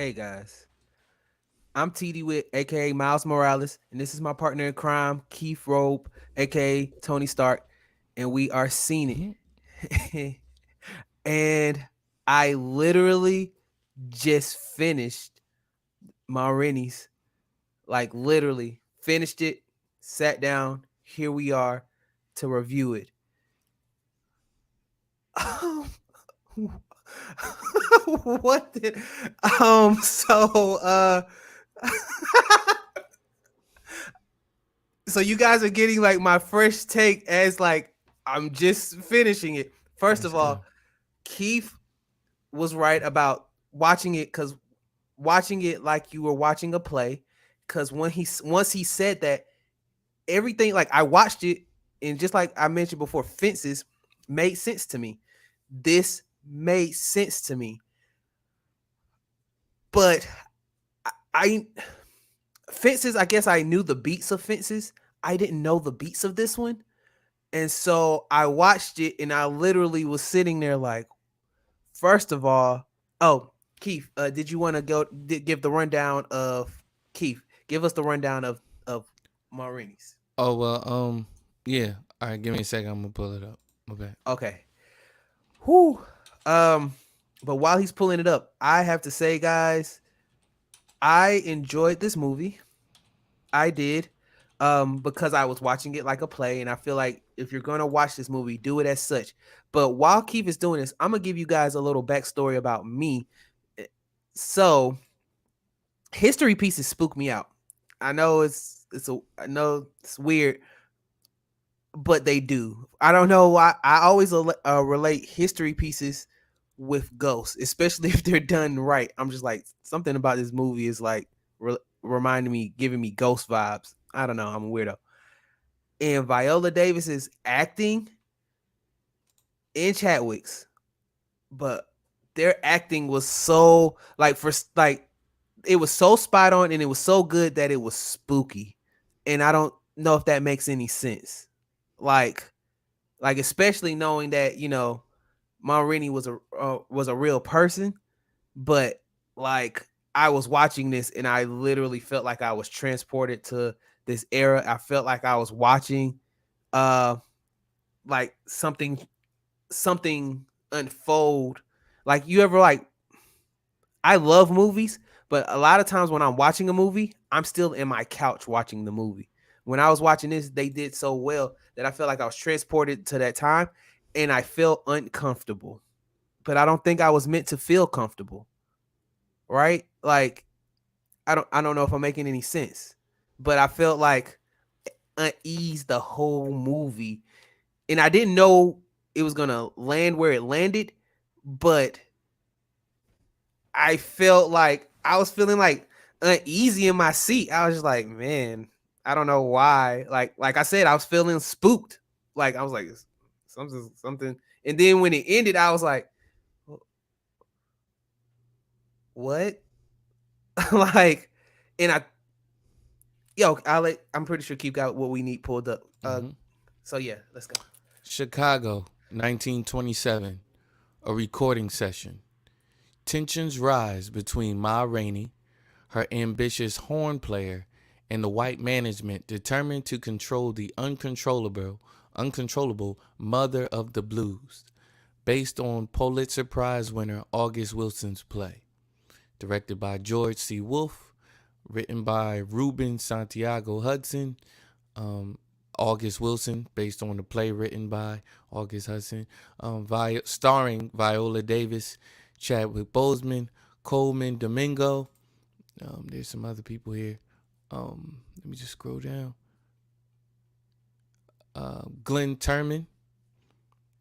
Hey guys, I'm TD Witt, aka Miles Morales, and this is my partner in crime, Keith Robe, aka Tony Stark, and we are Seen Mhm. It. And I literally just finished my Rainey's, like literally finished it, sat down. Here we are to review it. What did so so you guys are getting like my fresh take as like I'm just finishing it. First Let's of all, go. Keith was right about watching it because watching it like you were watching a play. Because once he said that, everything like I watched it and just like I mentioned before, Fences made sense to me. This made sense to me, but I Fences. I guess I knew the beats of Fences. I didn't know the beats of this one. And so I watched it and I literally was sitting there like, first of all, oh, Keith, did you want to give the rundown of Keith? Give us the rundown of Marini's. Oh well, yeah. All right, give me a second. I'm gonna pull it up. My bad. Okay. Whew. Um, but while he's pulling it up, I have to say, guys, I enjoyed this movie. I did. Because I was watching it like a play, and I feel like if you're gonna watch this movie, do it as such. But while Keith is doing this, I'm gonna give you guys a little backstory about me. Eh, So, history pieces spook me out. I know it's weird, but they do. I don't know why. I always relate history pieces with ghosts, especially if they're done right. I'm just like something about this movie is like reminding me, giving me ghost vibes. I don't know. I'm a weirdo. And Viola Davis's acting in Chadwick's, but their acting was so like for like it was so spot on and it was so good that it was spooky. And I don't know if that makes any sense. Like especially knowing that, Marini was a real person, but like I was watching this and I literally felt like I was transported to this era. I felt like I was watching uh like something unfold. Like you ever like I love movies, but a lot of times when I'm watching a movie, I'm still in my couch watching the movie. When I was watching this, they did so well that I felt like I was transported to that time and I felt uncomfortable. But I don't think I was meant to feel comfortable, right? Like I don't know if I'm making any sense. But I felt like unease the whole movie. And I didn't know it was going to land where it landed, but I felt like I was feeling like uneasy in my seat. I was just like, man, I don't know why. Like I said, I was feeling spooked. Like I was like something. And then when it ended, I was like, what? Like, and I'm pretty sure Keith got what we need pulled up. Hmm. So yeah, let's go. Chicago, 1927. A recording session. Tensions rise between Ma Rainey, her ambitious horn player, and the white management determined to control the uncontrollable mother of the blues, based on Pulitzer Prize winner August Wilson's play. Directed by George C. Wolfe, written by Ruben Santiago Hudson, um, August Wilson, based on the play written by August Hudson, starring Viola Davis, Chadwick Boseman, Coleman Domingo. There's some other people here. Let me just scroll down. Glenn Turman,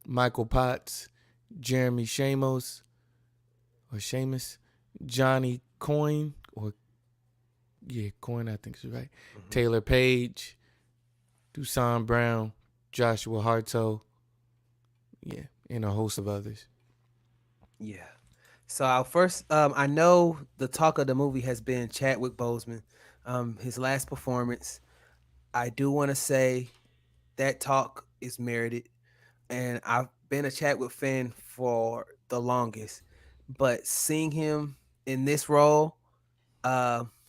Michael Potts, Jeremy Shamus, Johnny Coyne, or yeah, Coyne, I think is right. Mhm. Taylor Page, Dusan Brown, Joshua Harto, yeah, and a host of others. Yeah. So I'll first, I know the talk of the movie has been Chadwick Boseman, his last performance. I do want to say that talk is merited, and I've been a Chadwick fan for the longest. But seeing him in this role,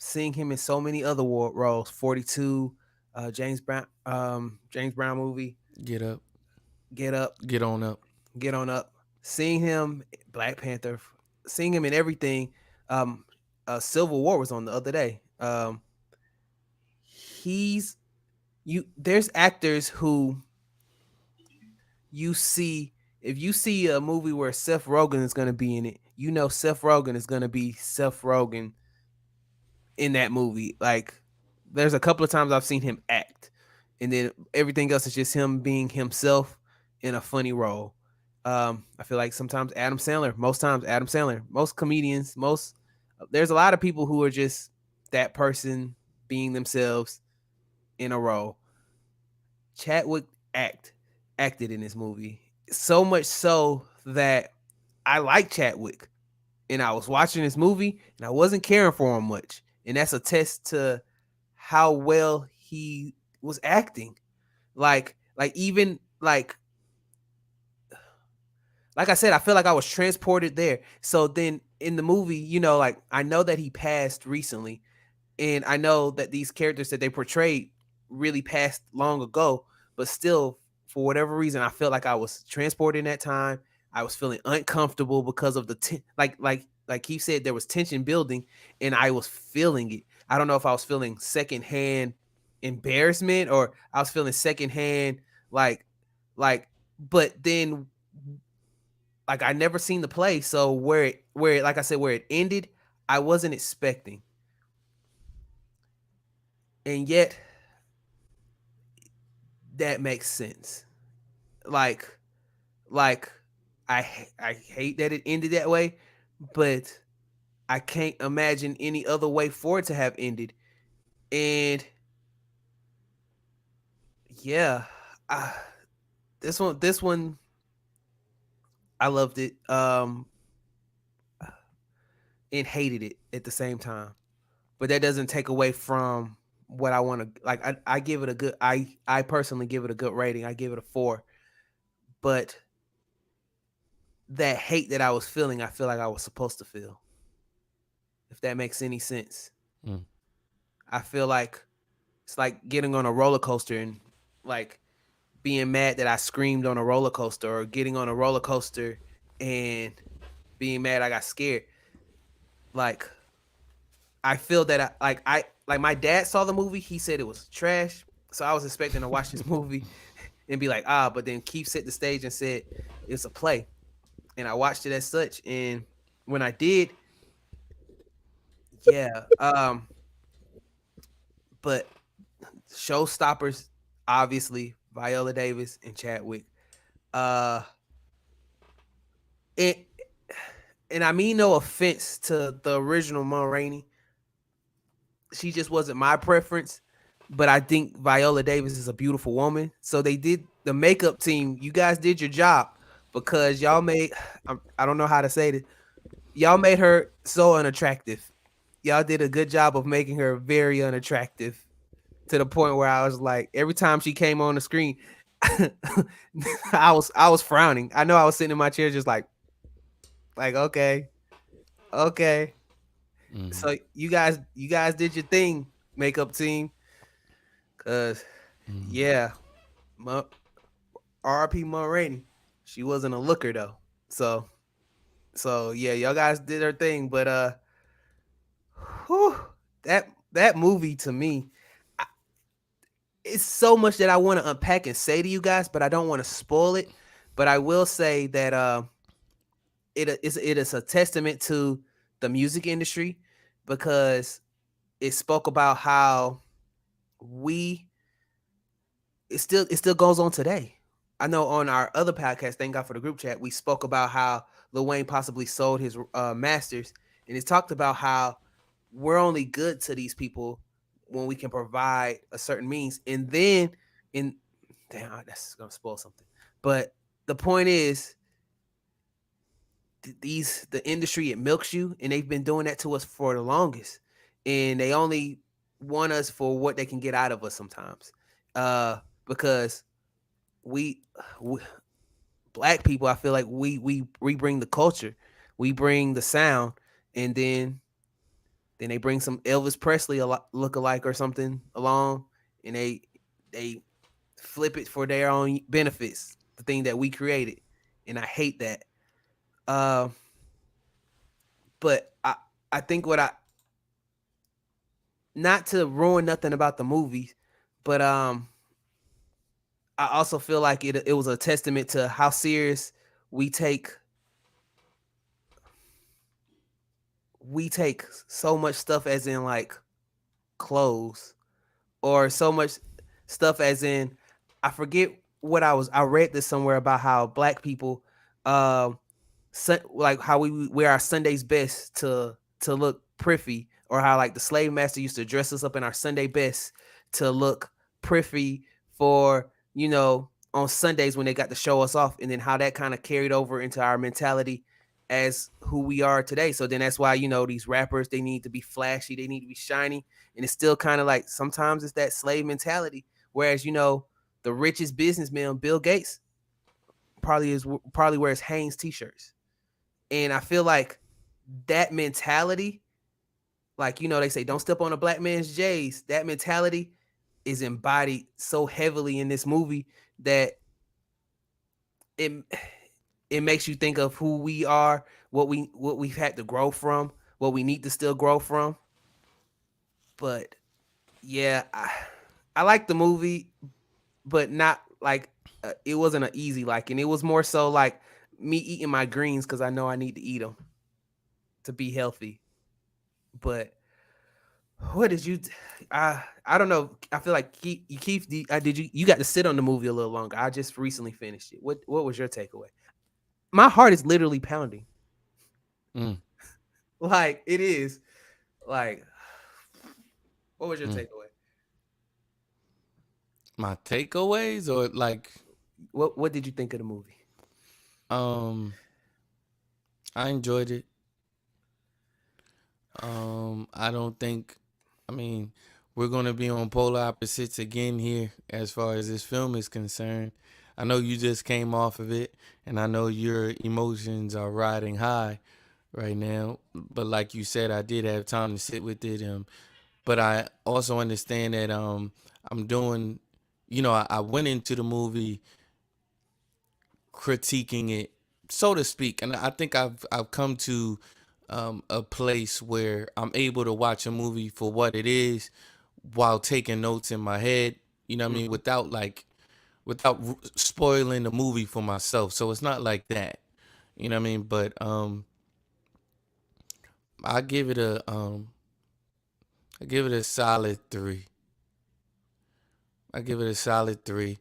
Seeing him in so many other roles, 42, James Brown movie, Get up, Get Up, get on up. Get On Up. Seeing him, Black Panther, seeing him in everything. Um, Civil War was on the other day. He's you. There's actors who you see. If you see a movie where Seth Rogen is going to be in it, you know Seth Rogen is going to be Seth Rogen in that movie. Like, there's a couple of times I've seen him act, and then everything else is just him being himself in a funny role. I feel like sometimes Adam Sandler, most times Adam Sandler, most comedians, most there's a lot of people who are just that person being themselves in a role. Chadwick act acted in this movie so much so that I like Chadwick, and I was watching this movie and I wasn't caring for him much, and that's a test to how well he was acting. Even like I said, I feel like I was transported there. So then in the movie, like I know that he passed recently, and I know that these characters that they portrayed really passed long ago, but still, for whatever reason, I felt like I was transported in that time. I was feeling uncomfortable because of the like he said, there was tension building, and I was feeling it. I don't know if I was feeling secondhand embarrassment or I was feeling secondhand like like but then like I never seen the play, so like I said, where it ended, I wasn't expecting. And yet that makes sense. Like like I hate that it ended that way, but I can't imagine any other way for it to have ended. And yeah, uh, this one I loved it and hated it at the same time. But that doesn't take away from what I want to like. I give it a good. I personally give it a good rating. I give it a 4. But that hate that I was feeling, I feel like I was supposed to feel. If that makes any sense, Mm. I feel like it's like getting on a roller coaster and like being mad that I screamed on a roller coaster, or getting on a roller coaster and being mad I got scared. Like I feel that I my dad saw the movie. He said it was trash, so I was expecting to watch this movie and be like, ah. But then Keith set the stage and said it's a play, and I watched it as such. And when I did, yeah. But showstoppers, obviously, Viola Davis and Chadwick. Uh, and and I mean no offense to the original Ma Rainey, she just wasn't my preference. But I think Viola Davis is a beautiful woman. So they did the makeup team. You guys did your job because y'all made. I don't know how to say this. Y'all made her so unattractive. Y'all did a good job of making her very unattractive to the point where I was like, every time she came on the screen, I was frowning. I know I was sitting in my chair just like okay, okay. Mm-hmm. So you guys did your thing, makeup team. Cause Mm-hmm. yeah, Ma, RP Ma Rainey, she wasn't a looker though. So so yeah, y'all guys did her thing, but whew, that movie to me, I- it's so much that I want to unpack and say to you guys, but I don't want to spoil it. But I will say that it is a testament to the music industry because it spoke about how we it still goes on today. I know on our other podcast, thank God for the group chat, we spoke about how Lil Wayne possibly sold his masters, and it talked about how we're only good to these people when we can provide a certain means, and then in damn, that's gonna spoil something. But the point is, the industry, it milks you, and they've been doing that to us for the longest, and they only want us for what they can get out of us sometimes, because we, we black people, I feel like we bring the culture, we bring the sound, and then Then they bring some Elvis Presley look-alike or something along, and they flip it for their own benefits. The thing that we created, and I hate that. Uh, but I think what I, not to ruin nothing about the movie, but I also feel like it was a testament to how serious we take we take so much stuff, as in like clothes, or so much stuff as in, I forget what I read this somewhere about how black people, um like how we wear our Sundays best to look priffy, or how like the slave master used to dress us up in our Sunday best to look priffy for, on Sundays when they got to show us off, and then how that kind of carried over into our mentality as who we are today. So then that's why, these rappers, they need to be flashy, they need to be shiny, and it's still kind of like sometimes it's that slave mentality. Whereas, the richest businessman, Bill Gates, probably wears Hanes t-shirts. And I feel like that mentality, like, they say, don't step on a black man's J's. That mentality is embodied so heavily in this movie that it it makes you think of who we are, what we've had to grow from, what we need to still grow from. But yeah, I like the movie, but not like, it wasn't an easy like, and it was more so like me eating my greens because I know I need to eat them to be healthy. But what did you? I don't know. I feel like Keith, did you got to sit on the movie a little longer? I just recently finished it. What was your takeaway? My heart is literally pounding. Mm, Like it is. Like, what was your mm. takeaway? My takeaways, or like, What did you think of the movie? um, I enjoyed it. I don't think, I mean, we're gonna be on polar opposites again here as far as this film is concerned. I know you just came off of it, and I know your emotions are riding high right now. But like you said, I did have time to sit with it. But I also understand that I'm doing, I went into the movie critiquing it, so to speak, and I think I've come to a place where I'm able to watch a movie for what it is while taking notes in my head. You know what I mean? Mm-hmm. Without spoiling the movie for myself. So it's not like that. You know what I mean? But I give it a I give it a solid 3. I give it a solid 3.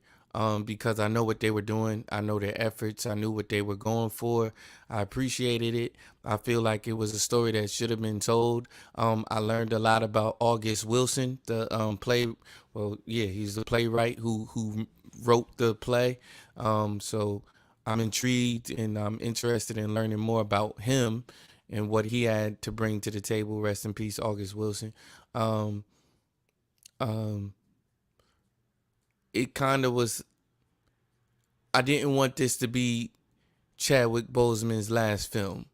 Because I know what they were doing. I know their efforts. I knew what they were going for. I appreciated it. I feel like it was a story that should have been told. I learned a lot about August Wilson, the play. Well, yeah, he's the playwright who wrote the play. So I'm intrigued and I'm interested in learning more about him and what he had to bring to the table. Rest in peace, August Wilson. Um, um, it kind of was. I didn't want this to be Chadwick Boseman's last film.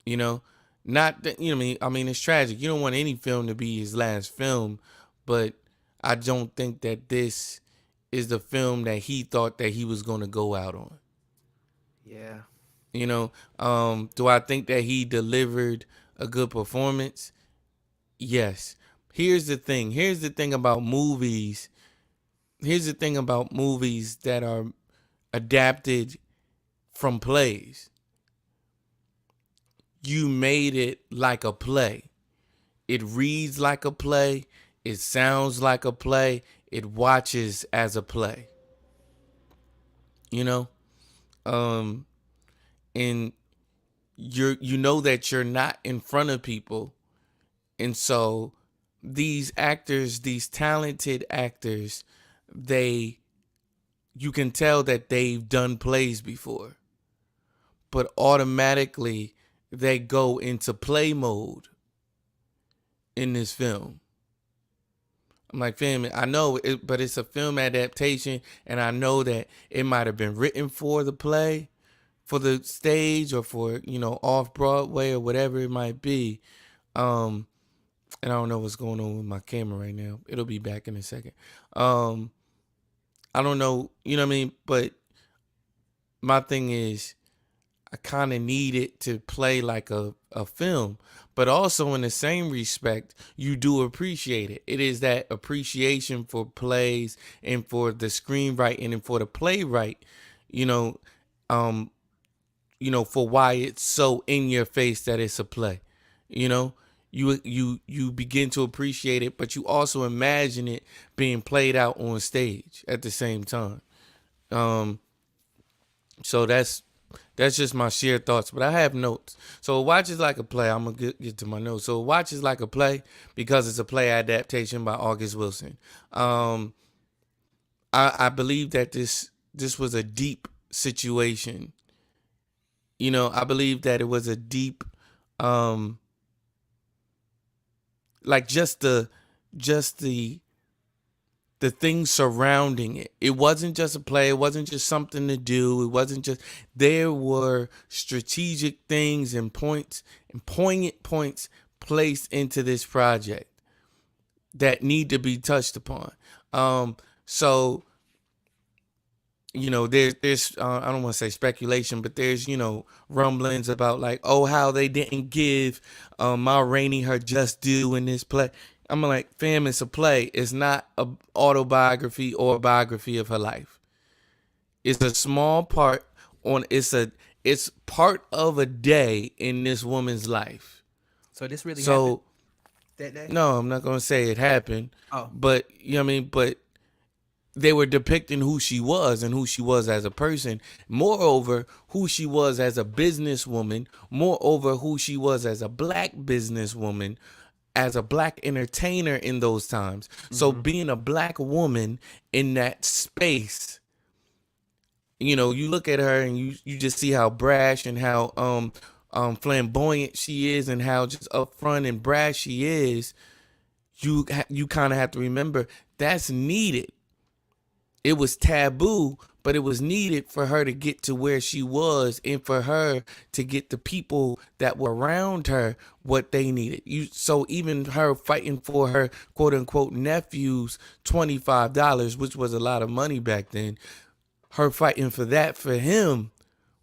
You know, not that, you know what I mean. I mean, it's tragic. You don't want any film to be his last film, but I don't think that this is the film that he thought that he was going to go out on. Yeah. You know, do I think that he delivered a good performance? Yes. Here's the thing. Here's the thing about movies. Here's the thing about movies that are adapted from plays. You made it like a play. It reads like a play. It sounds like a play. It watches as a play. You know? Um and you know that you're not in front of people. And so these actors, these talented actors, they you can tell that they've done plays before. But automatically they go into play mode in this film. I'm like, fam, I know it, but it's a film adaptation, and I know that it might have been written for the play, for the stage, or for off Broadway or whatever it might be. Um, and I don't know what's going on with my camera right now. It'll be back in a second. Um, I don't know, you know what I mean? But my thing is, I kind of need it to play like a film, but also in the same respect, you do appreciate it. It is that appreciation for plays and for the screenwriting and for the playwright, you know, um, for why it's so in your face that it's a play, you know. You begin to appreciate it, but you also imagine it being played out on stage at the same time. Um, so that's just my shared thoughts, but I have notes. So Watch is like a play. I'm gonna get to my notes. So Watch is like a play because it's a play adaptation by August Wilson. Um, I believe that this was a deep situation. I believe that it was a deep, um, like just the things surrounding it. It wasn't just a play. It wasn't just something to do. It wasn't just, there were strategic things and points and poignant points placed into this project that need to be touched upon. So there's I don't want to say speculation, but there's rumblings about like, oh, how they didn't give my Rainey her just due in this play. I'm like, fam, it's a play. It's not a autobiography or a biography of her life. It's a small part it's part of a day in this woman's life. So this really happened So that day? no, I'm not gonna say it happened, Oh, but you know what I mean. But they were depicting who she was and who she was as a person. Moreover, who she was as a businesswoman. Moreover, who she was as a black businesswoman, as a black entertainer in those times. So mm-hmm. being a black woman in that space, you look at her and you just see how brash and how flamboyant she is and how just upfront and brash she is. You kind of have to remember that's needed. It was taboo, but it was needed for her to get to where she was and for her to get the people that were around her what they needed. So even her fighting for her quote unquote nephew's $25, which was a lot of money back then, her fighting for that for him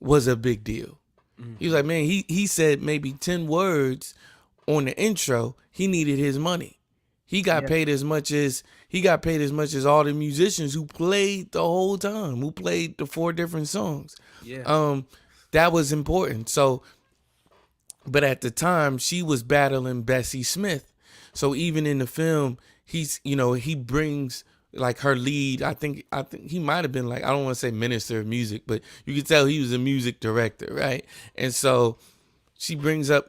was a big deal. He was Mm-hmm. like, man, he said maybe 10 words on the intro. He needed his money. He got Yeah, paid as much as all the musicians who played the whole time, who played the 4 different songs. yeah, Um, that was important. So, but at the time, she was battling Bessie Smith. So even in the film, he brings like her lead. I think he might have been like, I don't want to say minister of music, but you could tell he was a music director, right? And so he brings up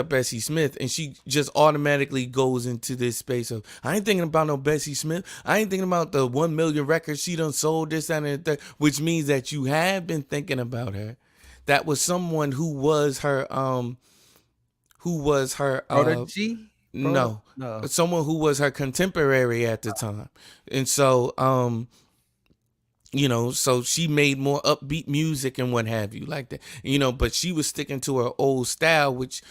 Bessie Smith, and she just automatically goes into this space of, I ain't thinking about no Bessie Smith. I ain't thinking about the 1 million records she done sold, this, that, and the third, which means that you have been thinking about her. That was someone who was her protege, no, no, someone who was her contemporary at the time. And so so she made more upbeat music and what have you like that, but she was sticking to her old style, which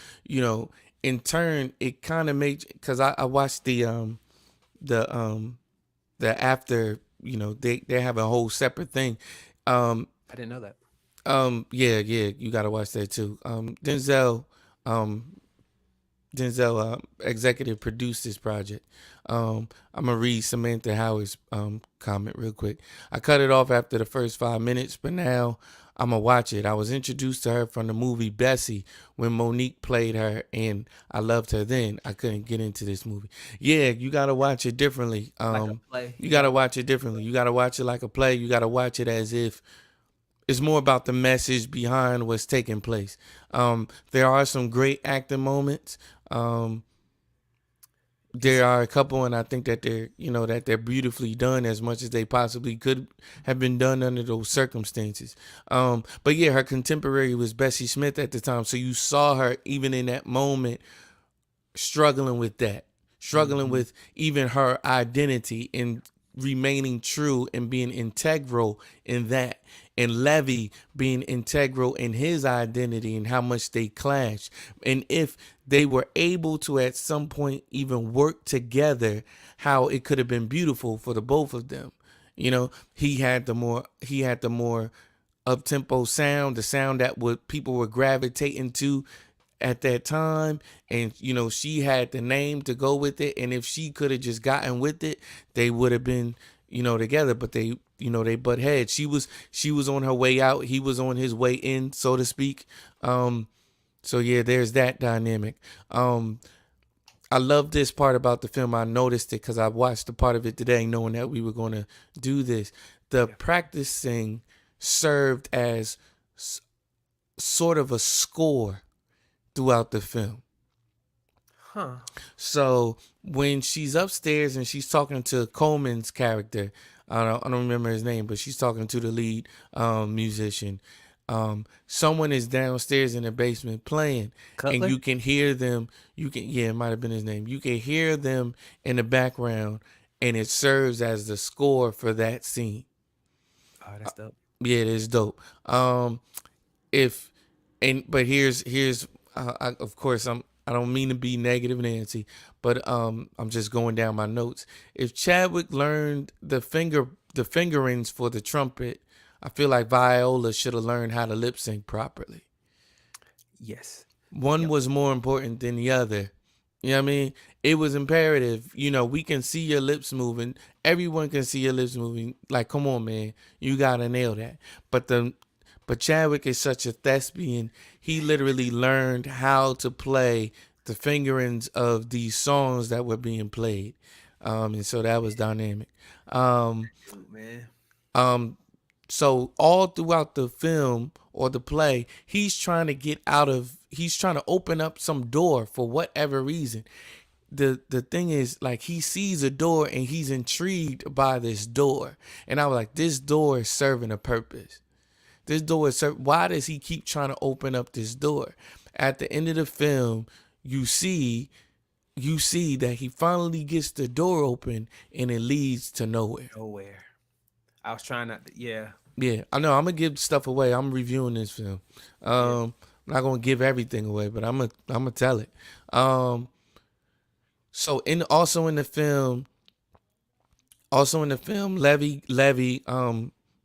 in turn it kind of made, because I watched the the after, they have a whole separate thing. I didn't know that. Yeah, you gotta watch that too. Um Denzel executive produced this project. I'm gonna read Samantha Howard's comment real quick. I cut it off after the first 5 minutes, but now I'm gonna watch it. I was introduced to her from the movie Bessie when Monique played her, and I loved her then. I couldn't get into this movie. Yeah, you gotta watch it differently. Like a play. You You got gotta watch it differently. You gotta watch it like a play. You gotta watch it as if it's more about the message behind what's taking place. There are some great acting moments. Um, there are a couple, and I think that they're beautifully done as much as they possibly could have been done under those circumstances. But yeah, her contemporary was Bessie Smith at the time, so you saw her even in that moment struggling with that, struggling mm-hmm. with even her identity and remaining true and being integral in that. and Levy being integral in his identity and how much they clash. And if they were able to at some point even work together, how it could have been beautiful for the both of them. You know, he had the more up tempo sound, the sound that would people were gravitating to at that time, and she had the name to go with it, and if she could have just gotten with it, they would have been together. But they butt heads. She was on her way out, he was on his way in, so to speak. So yeah, there's that dynamic. I love this part about the film. I noticed it because I watched a part of it today knowing that we were going to do this. The Yeah. practicing served as sort of a score throughout the film. Huh. So when she's upstairs and she's talking to Coleman's character, I don't remember his name, but she's talking to the lead musician. Someone is downstairs in the basement playing, and Cutler. you can hear them. Yeah, it might have been his name. You can hear them in the background, and it serves as the score for that scene. Oh, that's dope. Yeah, it is dope. If but here's of course I don't mean to be negative Nancy, but I'm just going down my notes. If Chadwick learned the fingerings for the trumpet, I feel like Viola should have learned how to lip sync properly. Yes. One Yep. was more important than the other. You know what I mean? It was imperative. We can see your lips moving. Everyone can see your lips moving. Like, come on, man. You gotta nail that. But Chadwick is such a thespian. He literally learned how to play the fingerings of these songs that were being played. And so that was dynamic. Um, Dude, man. um, so all throughout the film or the play, he's trying to open up some door for whatever reason. The thing is, like, he sees a door and he's intrigued by this door. And I was like, this door is serving a purpose. This door is why does he keep trying to open up this door? At the end of the film, you see that he finally gets the door open and it leads to nowhere. Nowhere. I was trying not to. Yeah. Yeah, I know. I'm gonna give stuff away. I'm reviewing this film. Yeah. I'm not gonna give everything away, but I'm gonna tell it. Um, so in the film, Levy,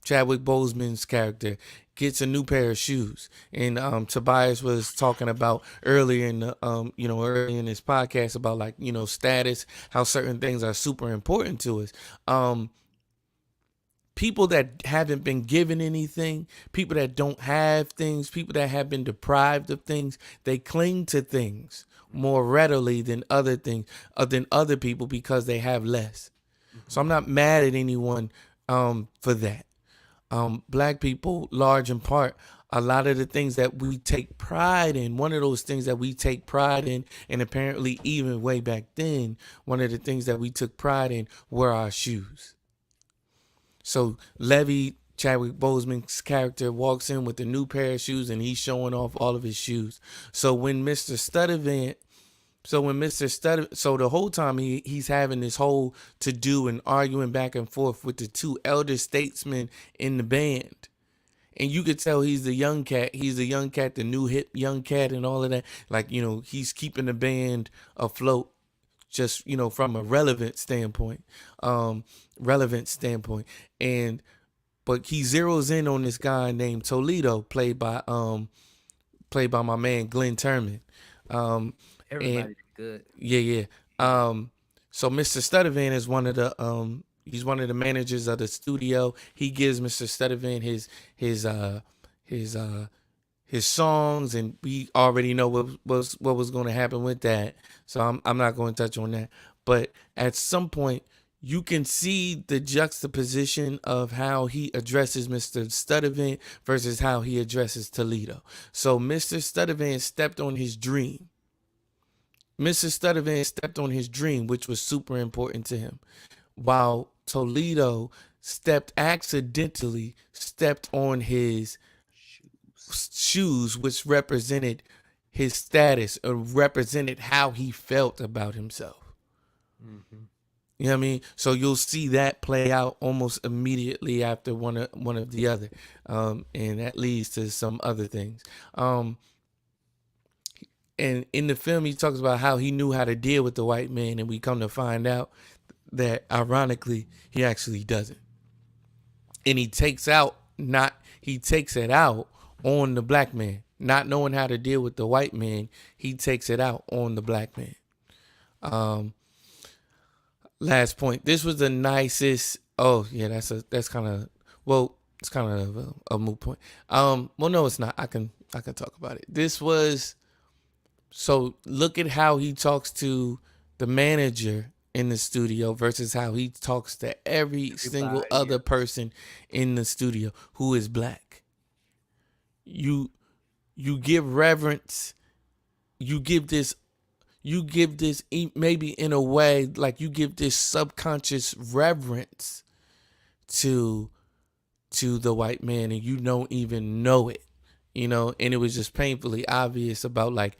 Chadwick Boseman's character gets a new pair of shoes, and Tobias was talking about earlier in the early in this podcast about, like, status, how certain things are super important to us. People that haven't been given anything, people that don't have things, people that have been deprived of things, they cling to things more readily than than other people because they have less. So Mm-hmm. I'm not mad at anyone for that. Black people, large in part, a lot of the things that we take pride in, one of those things that we take pride in, and apparently even way back then, one of the things that we took pride in were our shoes. So Levy, Chadwick Boseman's character, walks in with a new pair of shoes and he's showing off all of his shoes. So when Mr. Studevant, so the whole time he's having this whole to do and arguing back and forth with the two elder statesmen in the band. And you could tell he's the young cat. He's the young cat, the new hip young cat, and all of that. Like, he's keeping the band afloat, just from a relevant standpoint. And but he zeroes in on this guy named Toledo, played by my man Glenn Turman. And Everybody did good. yeah, yeah. So Mr. Studevant is he's one of the managers of the studio. He gives Mr. Studevant his his uh his songs, and we already know what was going to happen with that. So I'm not going to touch on that. But at some point, you can see the juxtaposition of how he addresses Mr. Studevant versus how he addresses Toledo. So Mr. Studevant stepped on his dream. Mr. Studevant stepped on his dream, which was super important to him, while Toledo stepped on his Shoes. shoes, which represented his status or represented how he felt about himself. Mm-hmm. You know what I mean? So you'll see that play out almost immediately after one of the other, and that leads to some other things. Um, and in the film, he talks about how he knew how to deal with the white man, and we come to find out that ironically he actually doesn't, and he takes it out on the black man, not knowing how to deal with the white man. He takes it out on the black man. Um, Last point. This was the nicest. Oh yeah, that's kind of well, it's kind of a moot point. Well, no, it's not. I can talk about it. This was so. Look at how he talks to the manager in the studio versus how he talks to every single Everybody, other person in the studio who is black. You you give reverence. You give this maybe in a way like you give this subconscious reverence to the white man, and you don't even know it, and it was just painfully obvious about like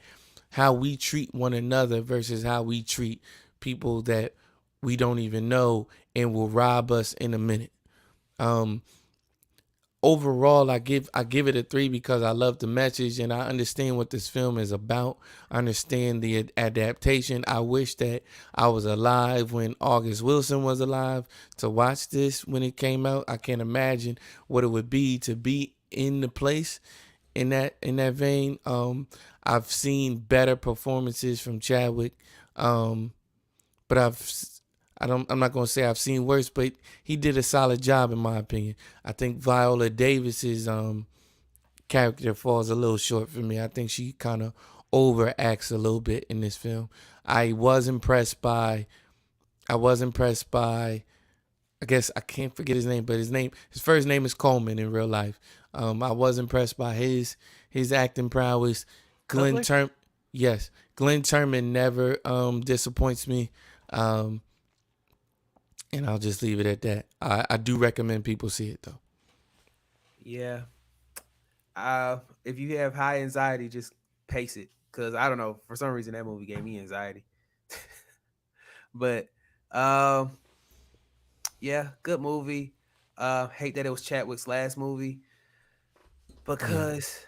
how we treat one another versus how we treat people that we don't even know and will rob us in a minute. um Overall, I give it a 3 because I love the message and I understand what this film is about. I understand the adaptation. I wish that I was alive when August Wilson was alive to watch this when it came out. I can't imagine what it would be to be in the place in that vein. I've seen better performances from Chadwick, but I'm not gonna say I've seen worse, but he did a solid job in my opinion. I think Viola Davis's character falls a little short for me. I think she kind of overacts a little bit in this film. I was impressed by I was impressed by I guess I can't forget his name, but his first name is Coleman in real life. I was impressed by his acting prowess. Glenn Cutler. Term yes, Glenn Turman never disappoints me. Um, and I'll just leave it at that. I do recommend people see it though. Yeah. If you have high anxiety, just pace it. Cause I don't know, for some reason that movie gave me anxiety. But um, yeah, good movie. Hate that it was Chadwick's last movie Yeah. because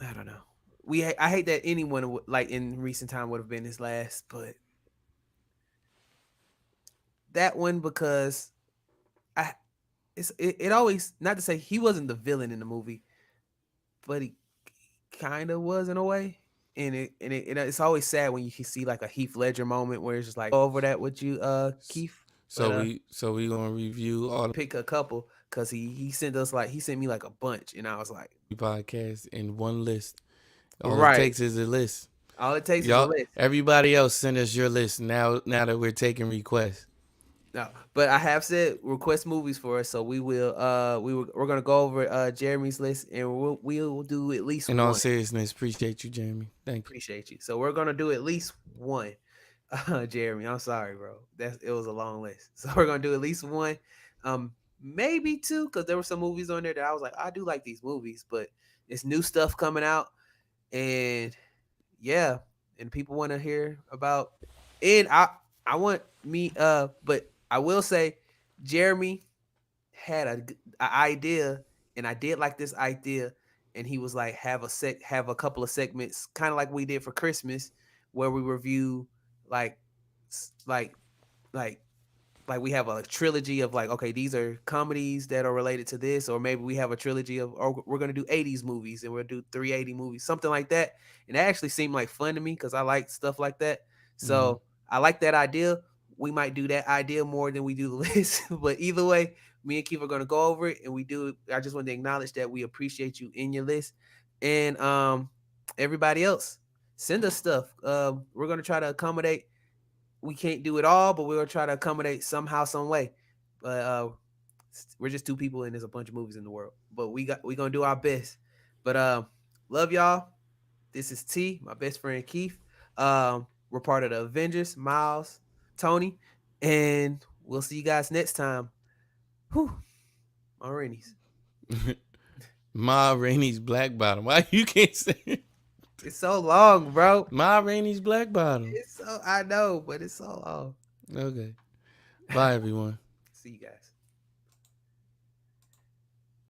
I don't know. I hate that anyone like in recent time would have been his last, but that one because I it always, not to say he wasn't the villain in the movie, but he kind of was in a way. It's always sad when you can see like a Heath Ledger moment where it's just like over that with you, Keith. But So we gonna review all the pick a couple because he sent me like a bunch, and I was like, podcasts in one list. All it right. takes is a list. All it takes is a Y'all, list. everybody else, send us your list now. Now that we're taking requests. No, but I have said request movies for us, so we're gonna go over Jeremy's list, and we'll do at least In all one. seriousness, appreciate you, Jeremy. Thank you. Appreciate you. So we're gonna do at least one. Jeremy, I'm sorry, bro. It was a long list. So we're gonna do at least one, maybe two, because there were some movies on there that I was like, I do like these movies, but it's new stuff coming out, and yeah, and people want to hear about. And I want me, but I will say, Jeremy had a idea, and I did like this idea, and he was like, have a couple of segments, kind of like we did for Christmas, where we review like like like we have a trilogy of like, okay, these are comedies that are related to this, or maybe we have a trilogy of, or we're gonna do 80s movies and we'll do 380 movies, something like that. And that actually seemed like fun to me because I like stuff like that. Mm-hmm. So I like that idea. We might do that idea more than we do the list. But either way, me and Keith are gonna go over it, and we do. I just want to acknowledge that we appreciate you in your list, and everybody else, send us stuff. We're gonna try to accommodate. We can't do it all, but we'll try to accommodate somehow, some way. But we're just two people, and there's a bunch of movies in the world. But we gonna do our best. But love y'all. This is T, my best friend Keith. We're part of the Avengers, Miles, Tony, and we'll see you guys next time. Whew, my Rainey's. Ma Rainey's Black Bottom. Why you can't say It's so long, bro. Ma Rainey's Black Bottom? It's so, I know, but it's so long. Okay. Bye, everyone. See you guys.